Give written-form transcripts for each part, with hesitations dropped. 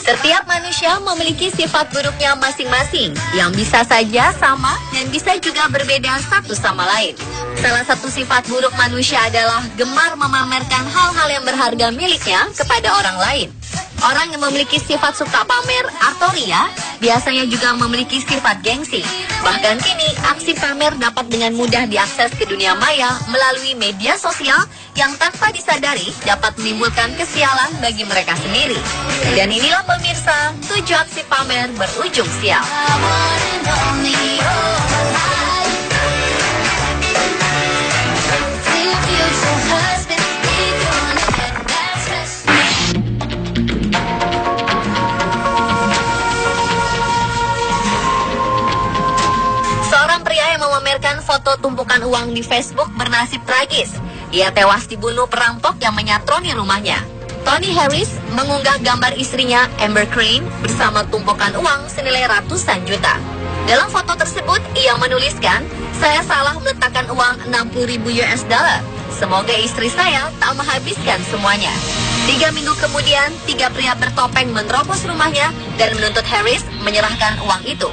Setiap manusia memiliki sifat buruknya masing-masing yang bisa saja sama dan bisa juga berbeda satu sama lain. Salah satu sifat buruk manusia adalah gemar memamerkan hal-hal yang berharga miliknya kepada orang lain. Orang yang memiliki sifat suka pamer atau ria biasanya juga memiliki sifat gengsi. Bahkan kini, aksi pamer dapat dengan mudah diakses ke dunia maya melalui media sosial yang tanpa disadari dapat menimbulkan kesialan bagi mereka sendiri. Dan inilah pemirsa, 7 aksi pamer berujung sial. Memamerkan foto tumpukan uang di Facebook bernasib tragis. Ia tewas dibunuh perampok yang menyatroni rumahnya. Tony Harris mengunggah gambar istrinya Amber Crane bersama tumpukan uang senilai ratusan juta. Dalam foto tersebut, ia menuliskan, "Saya salah meletakkan uang 60.000 US dollar. Semoga istri saya tak menghabiskan semuanya." 3 minggu kemudian, 3 pria bertopeng menerobos rumahnya dan menuntut Harris menyerahkan uang itu.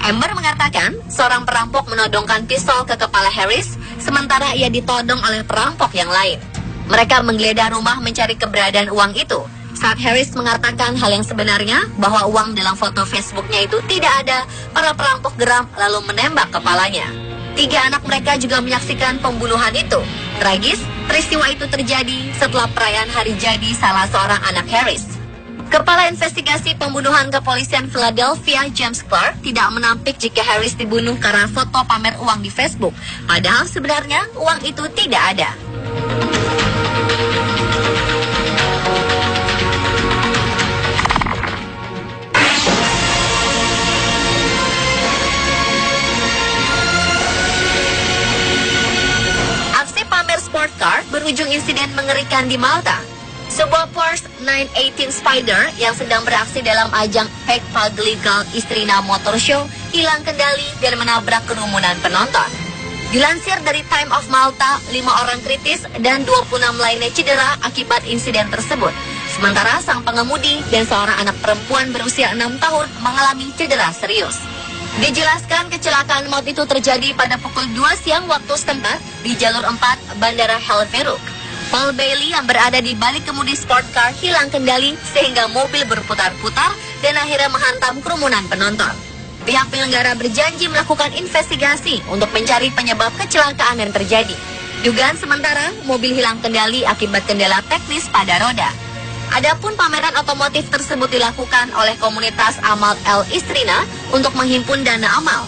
Amber mengatakan seorang perampok menodongkan pistol ke kepala Harris, sementara ia ditodong oleh perampok yang lain. Mereka menggeledah rumah mencari keberadaan uang itu. Saat Harris mengatakan hal yang sebenarnya, bahwa uang dalam foto Facebooknya itu tidak ada, para perampok geram lalu menembak kepalanya. 3 anak mereka juga menyaksikan pembunuhan itu. Tragis, peristiwa itu terjadi setelah perayaan hari jadi salah seorang anak Harris. Kepala Investigasi Pembunuhan Kepolisian Philadelphia, James Clark, tidak menampik jika Harris dibunuh karena foto pamer uang di Facebook. Padahal sebenarnya uang itu tidak ada. Aksi pamer sport car berujung insiden mengerikan di Malta. Sebuah Porsche 918 Spider yang sedang beraksi dalam ajang Pek Legal Istrina Motor Show hilang kendali dan menabrak kerumunan penonton. Dilansir dari Time of Malta, 5 orang kritis dan 26 lainnya cedera akibat insiden tersebut. Sementara sang pengemudi dan seorang anak perempuan berusia 6 tahun mengalami cedera serius. Dijelaskan kecelakaan maut itu terjadi pada pukul 2 siang waktu setempat di jalur 4 Bandara Helverup. Paul Bailey yang berada di balik kemudi sport car hilang kendali sehingga mobil berputar-putar dan akhirnya menghantam kerumunan penonton. Pihak penyelenggara berjanji melakukan investigasi untuk mencari penyebab kecelakaan yang terjadi. Dugaan sementara, mobil hilang kendali akibat kendala teknis pada roda. Adapun pameran otomotif tersebut dilakukan oleh komunitas Amal El Istrina untuk menghimpun dana amal.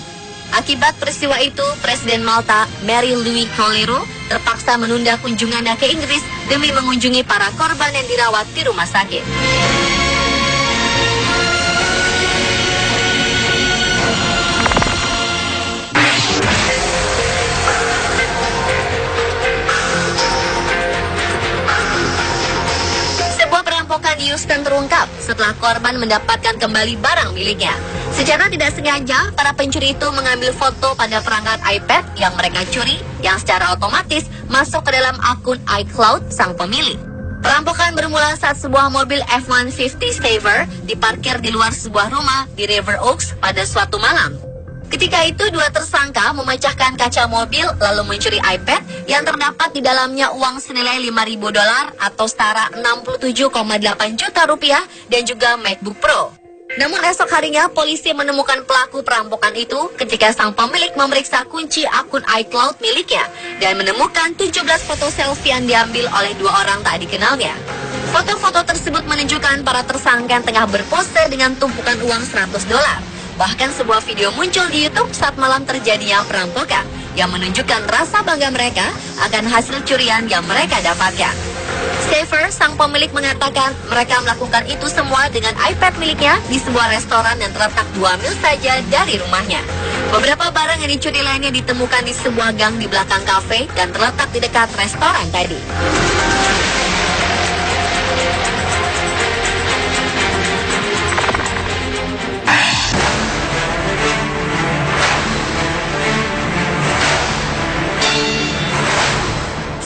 Akibat peristiwa itu, Presiden Malta, Mary Louise Colero, terpaksa menunda kunjungannya ke Inggris demi mengunjungi para korban yang dirawat di rumah sakit. Sebuah perampokan di Houston terungkap setelah korban mendapatkan kembali barang miliknya. Secara tidak sengaja, para pencuri itu mengambil foto pada perangkat iPad yang mereka curi, yang secara otomatis masuk ke dalam akun iCloud sang pemilik. Perampokan bermula saat sebuah mobil F-150 Saver diparkir di luar sebuah rumah di River Oaks pada suatu malam. Ketika itu, 2 tersangka memecahkan kaca mobil lalu mencuri iPad yang terdapat di dalamnya uang senilai 5.000 dolar atau setara 67,8 juta rupiah dan juga MacBook Pro. Namun esok harinya polisi menemukan pelaku perampokan itu ketika sang pemilik memeriksa kunci akun iCloud miliknya dan menemukan 17 foto selfie yang diambil oleh 2 orang tak dikenalnya. Foto-foto tersebut menunjukkan para tersangka yang tengah berpose dengan tumpukan uang 100 dolar. Bahkan sebuah video muncul di YouTube saat malam terjadinya perampokan yang menunjukkan rasa bangga mereka akan hasil curian yang mereka dapatkan. Saver, sang pemilik, mengatakan mereka melakukan itu semua dengan iPad miliknya di sebuah restoran yang terletak 2 mil saja dari rumahnya. Beberapa barang yang dicuri lainnya ditemukan di sebuah gang di belakang kafe dan terletak di dekat restoran tadi.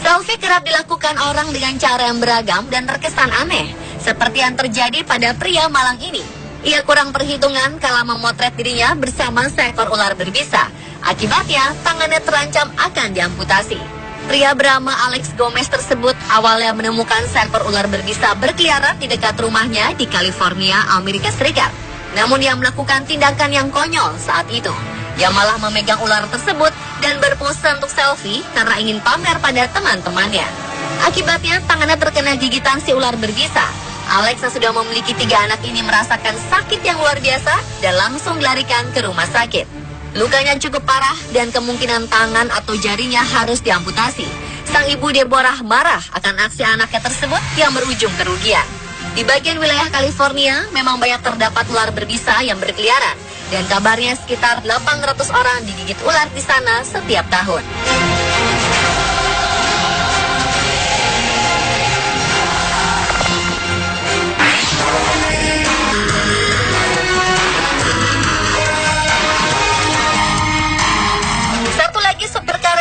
Selfie kerap dilakukan orang dengan cara yang beragam dan terkesan aneh. seperti yang terjadi pada pria Malang ini. Ia kurang perhitungan kala memotret dirinya bersama seekor ular berbisa. Akibatnya, tangannya terancam akan diamputasi. Pria bernama Alex Gomez tersebut awalnya menemukan seekor ular berbisa berkeliaran di dekat rumahnya di California, Amerika Serikat. Namun dia melakukan tindakan yang konyol saat itu. Dia malah memegang ular tersebut dan berpose untuk selfie karena ingin pamer pada teman-temannya. Akibatnya, tangannya terkena gigitan si ular berbisa. Alex yang sudah memiliki 3 anak ini merasakan sakit yang luar biasa dan langsung dilarikan ke rumah sakit. Lukanya cukup parah dan kemungkinan tangan atau jarinya harus diamputasi. Sang ibu Deborah marah akan aksi anaknya tersebut yang berujung kerugian. Di bagian wilayah California memang banyak terdapat ular berbisa yang berkeliaran. Dan kabarnya sekitar 800 orang digigit ular di sana setiap tahun.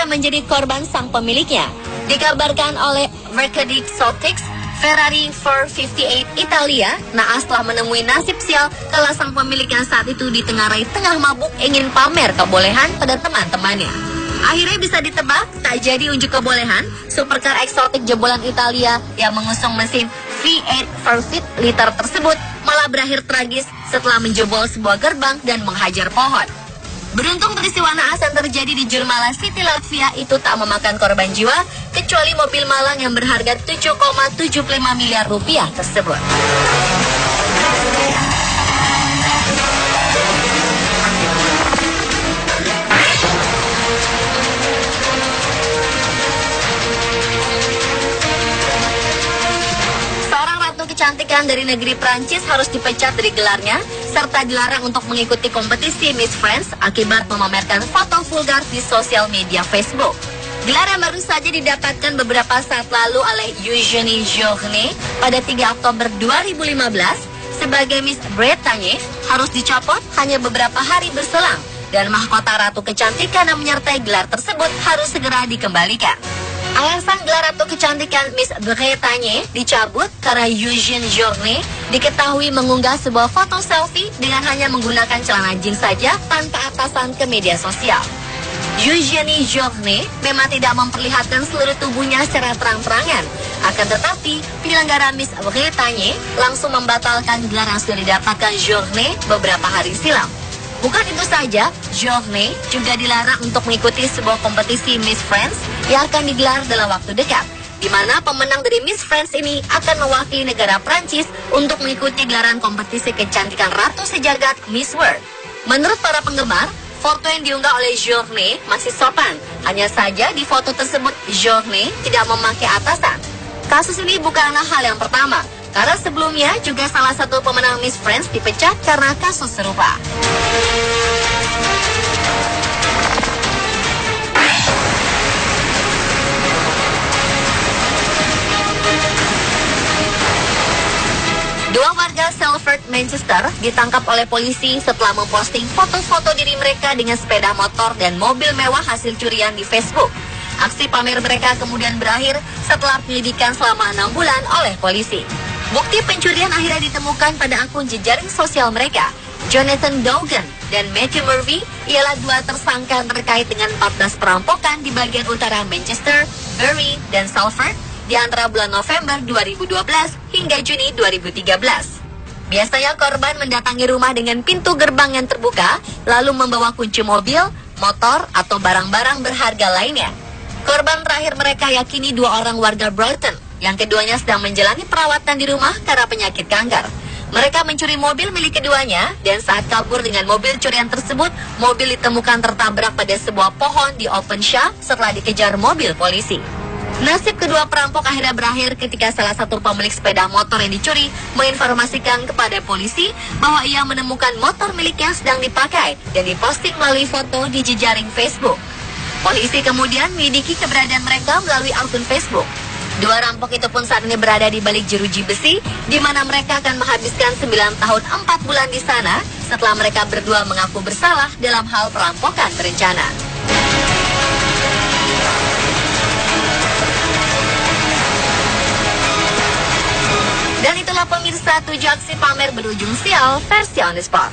Menjadi korban sang pemiliknya. Dikabarkan oleh Mercadic Exotics, Ferrari 458 Italia naas telah menemui nasib sial kala sang pemiliknya saat itu ditengarai tengah mabuk ingin pamer kebolehan pada teman-temannya. Akhirnya bisa ditebak, tak jadi unjuk kebolehan, supercar eksotik jebolan Italia yang mengusung mesin V8 4 liter tersebut malah berakhir tragis setelah menjebol sebuah gerbang dan menghajar pohon. Beruntung peristiwa naas yang terjadi di Jurmala City, Latvia itu tak memakan korban jiwa, kecuali mobil malang yang berharga 7,75 miliar rupiah tersebut. Kecantikan dari negeri Prancis harus dipecat dari gelarnya, serta dilarang untuk mengikuti kompetisi Miss France akibat memamerkan foto vulgar di sosial media Facebook. Gelar yang baru saja didapatkan beberapa saat lalu oleh Eugenie Journet pada 3 Oktober 2015 sebagai Miss Bretagne harus dicopot hanya beberapa hari berselang, dan mahkota Ratu Kecantikan yang menyertai gelar tersebut harus segera dikembalikan. Alasan gelar Ratu Kecantikan Miss Bretagne dicabut karena Eugenie Journet diketahui mengunggah sebuah foto selfie dengan hanya menggunakan celana jeans saja tanpa atasan ke media sosial. Eugenie Journet memang tidak memperlihatkan seluruh tubuhnya secara terang-terangan. Akan tetapi, penyelenggara Miss Bretagne langsung membatalkan gelar yang sudah didapatkan Journet beberapa hari silam. Bukan itu saja, Journet juga dilarang untuk mengikuti sebuah kompetisi Miss France yang akan digelar dalam waktu dekat, di mana pemenang dari Miss France ini akan mewakili negara Prancis untuk mengikuti gelaran kompetisi kecantikan Ratu Sejagat Miss World. Menurut para penggemar, foto yang diunggah oleh Journet masih sopan. Hanya saja di foto tersebut Journet tidak memakai atasan. Kasus ini bukanlah hal yang pertama, karena sebelumnya juga salah satu pemenang Miss France dipecat karena kasus serupa. Dua warga Salford, Manchester ditangkap oleh polisi setelah memposting foto-foto diri mereka dengan sepeda motor dan mobil mewah hasil curian di Facebook. Aksi pamer mereka kemudian berakhir setelah penyelidikan selama 6 bulan oleh polisi. Bukti pencurian akhirnya ditemukan pada akun jejaring sosial mereka. Jonathan Dogan dan Matthew Murphy ialah 2 tersangka terkait dengan 14 perampokan di bagian utara Manchester, Bury, dan Salford di antara bulan November 2012 hingga Juni 2013. Biasanya korban mendatangi rumah dengan pintu gerbang yang terbuka, lalu membawa kunci mobil, motor, atau barang-barang berharga lainnya. Korban terakhir mereka yakini 2 orang warga Brighton, yang keduanya sedang menjalani perawatan di rumah karena penyakit kanker. Mereka mencuri mobil milik keduanya, dan saat kabur dengan mobil curian tersebut, mobil ditemukan tertabrak pada sebuah pohon di Openshaw setelah dikejar mobil polisi. Nasib kedua perampok akhirnya berakhir ketika salah satu pemilik sepeda motor yang dicuri menginformasikan kepada polisi bahwa ia menemukan motor miliknya sedang dipakai dan diposting melalui foto di jejaring Facebook. Polisi kemudian menyelidiki keberadaan mereka melalui akun Facebook. 2 rampok itu pun saat ini berada di balik jeruji besi, di mana mereka akan menghabiskan 9 tahun 4 bulan di sana setelah mereka berdua mengaku bersalah dalam hal perampokan berencana. Dan itulah tujuh aksi pamer berujung sial versi On The Spot.